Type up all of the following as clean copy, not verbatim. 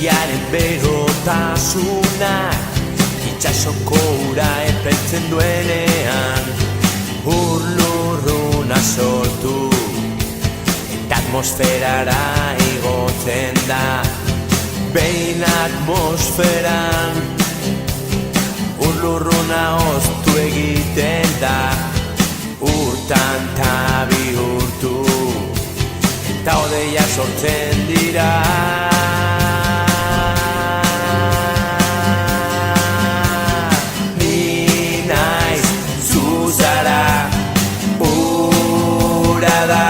Iaren berotasunak itxasoko ura epeltzen duenean, ur-lurruna sortu eta atmosferara igotzen da. Behin atmosferan ur-lurruna oztu egiten da, urtan ta bihurtu eta odeia sortzen dira. Ni naiz, zu zara, ura da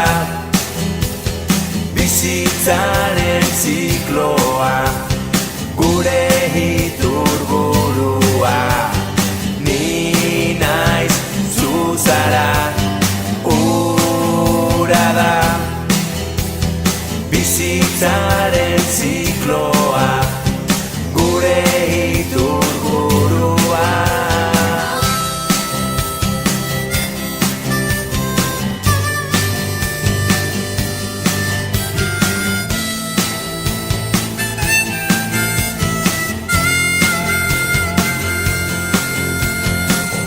bizitzaren zikloa, gure iturburua. Ni naiz, zu zara, ura da bizitzaren zikloa, gure iturburua.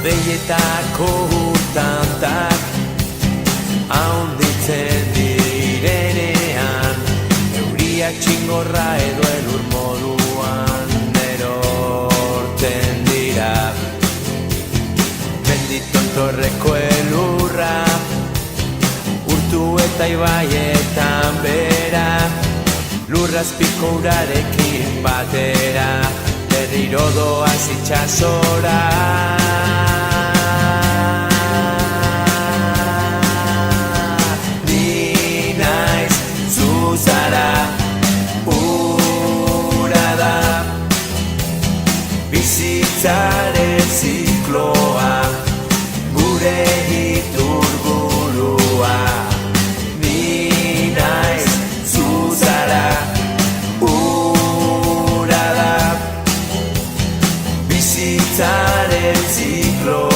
Odeietako urtantak haunditzen direnean, euriak txingorra edo elur moduan erorten dira. Benditontorreko elurra urtu eta ibaietan bera, lurrazpiko urarekin batera, berriro doaz itxasora. Zara, ura da bizitzaren zikloa, gure iturburua. Ni naiz, zu zara, ura da bizitzaren zikloa.